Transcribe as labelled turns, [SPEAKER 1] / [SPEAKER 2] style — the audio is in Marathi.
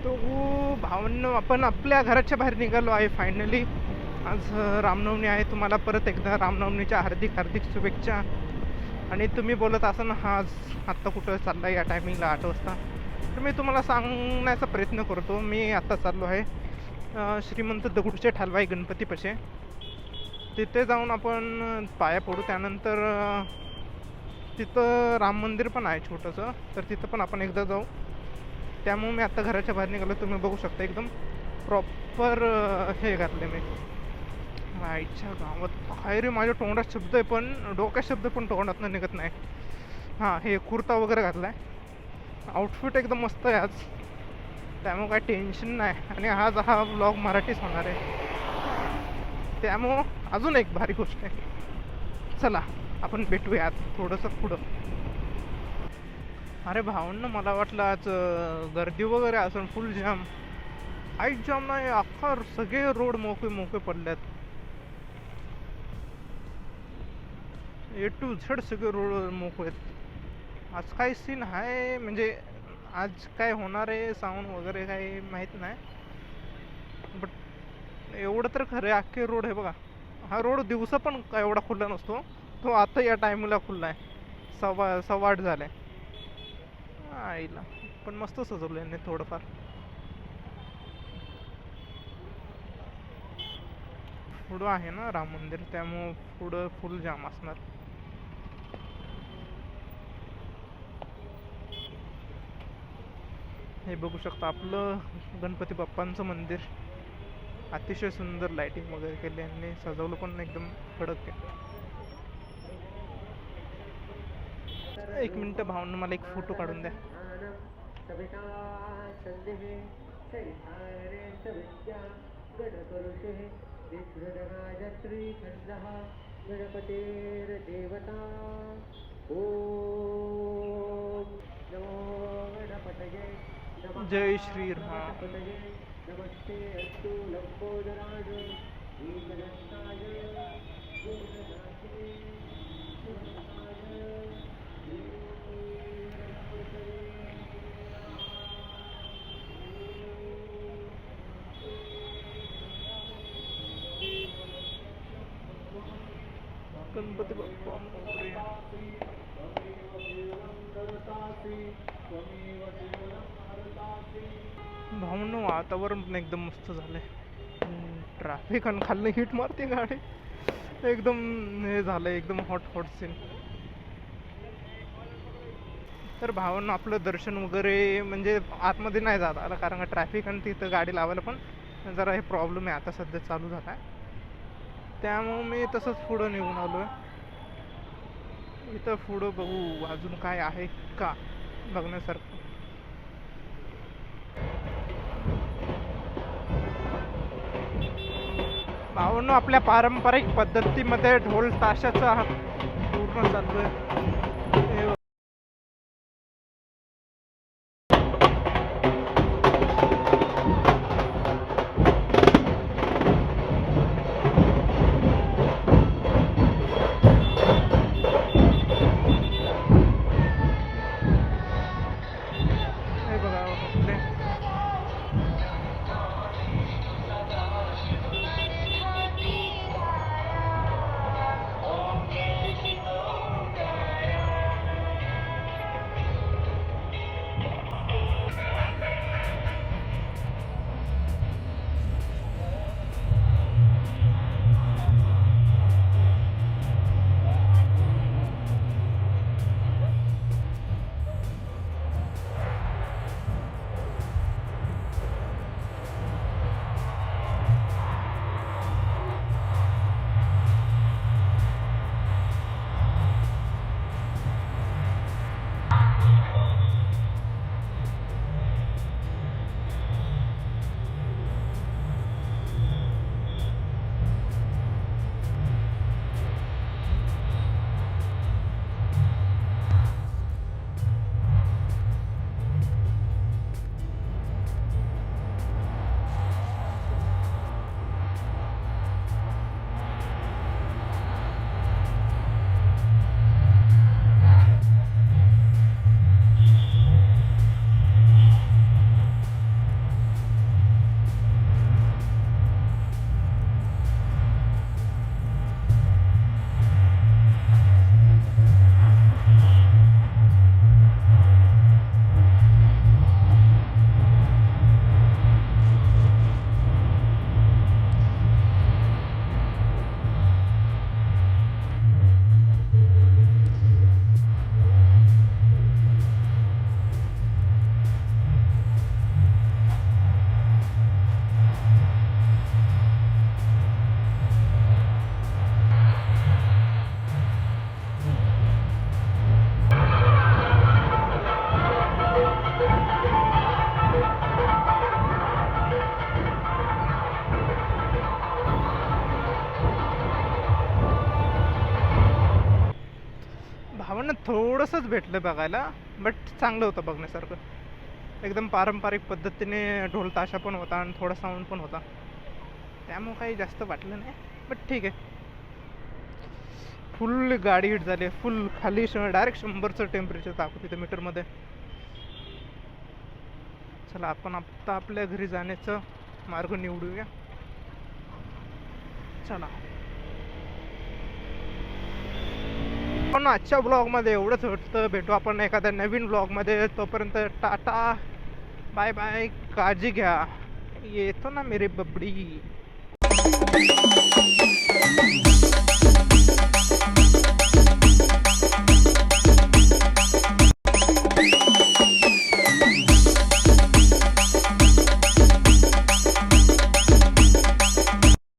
[SPEAKER 1] तो भावनो आपण आपल्या घराच्या बाहेर निघालो आहे फायनली. आज रामनवमी आहे. तुम्हाला परत एकदा रामनवमीच्या हार्दिक हार्दिक शुभेच्छा. आणि तुम्ही बोलत असाल हा आज आत्ता कुठं चालला या टायमिंगला 8 वाजता, तर मी तुम्हाला सांगण्याचा प्रयत्न करतो. मी आत्ता चाललो आहे श्रीमंत दगडूशेठ हलवाई गणपतीपाशी. तिथे जाऊन आपण पाया पडू. त्यानंतर तिथं राम मंदिर पण आहे छोटंसं, तर तिथं पण आपण एकदा जाऊ. त्यामुळे मी आत्ता घराच्या बाहेर निघालो. तुम्ही बघू शकता एकदम प्रॉपर हे घातले मी. आईच्या गावात काय रे, माझ्या तोंडात शब्द आहे पण डोक्यात शब्द पण तोंडातनं निघत नाही. हां, हे कुर्ता वगैरे घातला आहे. आउटफिट एकदम मस्त आहे आज, त्यामुळं काय टेन्शन नाही. आणि आज हा व्लॉग मराठीच होणार आहे, त्यामुळं अजून एक भारी गोष्ट आहे. चला आपण भेटूयात थोडंसं पुढं. अरे भावना, मला वाटलं आज गर्दी वगैरे असून फुल जाम. काहीच जाम नाही, अख्खा सगळे रोड मोकळे मोकळे पडल्यात. ए टू झेड सगळे रोड मोकळे आहेत. आज काय सीन आहे म्हणजे आज काय होणार आहे साऊंड वगैरे काही माहीत नाही, बट एवढं तर खरं आहे अख्खे रोड आहे बघा. हा रोड दिवसा पण एवढा खुल्ला नसतो, तो आता या टायमिंगला खुल्ला आहे. 7:15 झालं आहे. आईला पण मस्त सजवलं आहे थोडंफार. पुढं आहे ना राम मंदिर, त्यामुळं पुढं फुल जाम असणार. हे बघू शकता आपलं गणपती बाप्पांचं मंदिर. अतिशय सुंदर लाइटिंग वगैरे केली आणि सजवलं पण एकदम कडक आहे. एक मिनिट भावना, मला एक फोटो काढून द्या. गणपतेर्देवता ओम नमो गणपतये. जय श्रीराम. नमस्ते अस्तु लंबोदराज दीर्घदंताय दीर्घदासे गणपती बाप्पा मोरया. भावना, वातावरण पण एकदम मस्त झालंय. ट्रॅफिक आणि खाल्लं हिट मारते गाडी, एकदम हे झालंय एकदम हॉट हॉट सीन. तर भावना आपलं दर्शन वगैरे म्हणजे आतमध्ये नाही जात आलं, कारण का ट्रॅफिक आणि तिथं गाडी लावायला पण जरा हे प्रॉब्लेम आहे आता सध्या चालू झाला आहे. त्यामुळं मी तसंच पुढं निघून आलो आहे. इथं पुढं बघू अजून काय आहे का बघण्यासारखं. भावनो, आपल्या पारंपरिक पद्धतीमध्ये ढोल ताशाचा पूर्ण चालू आहे. थोडंसंच भेटलं बघायला, बट चांगलं होतं बघण्यासारखं. एकदम पारंपरिक पद्धतीने ढोल ताशा पण होता आणि थोडा साऊंड पण होता, त्यामुळं काही जास्त वाटलं नाही, बट ठीक आहे. फुल गाडी हिट झाली, फुल खाली डायरेक्ट 100चं टेम्परेचर दाखवत तिथे मीटरमध्ये. चला आपण आत्ता आपल्या घरी जाण्याचा मार्ग निवडूया. चला, पण आजच्या ब्लॉगमध्ये एवढंच होतं. भेटू आपण एखाद्या नवीन ब्लॉगमध्ये. तोपर्यंत टाटा, बाय बाय, काळजी घ्या. येतो ना मेरी बबडी.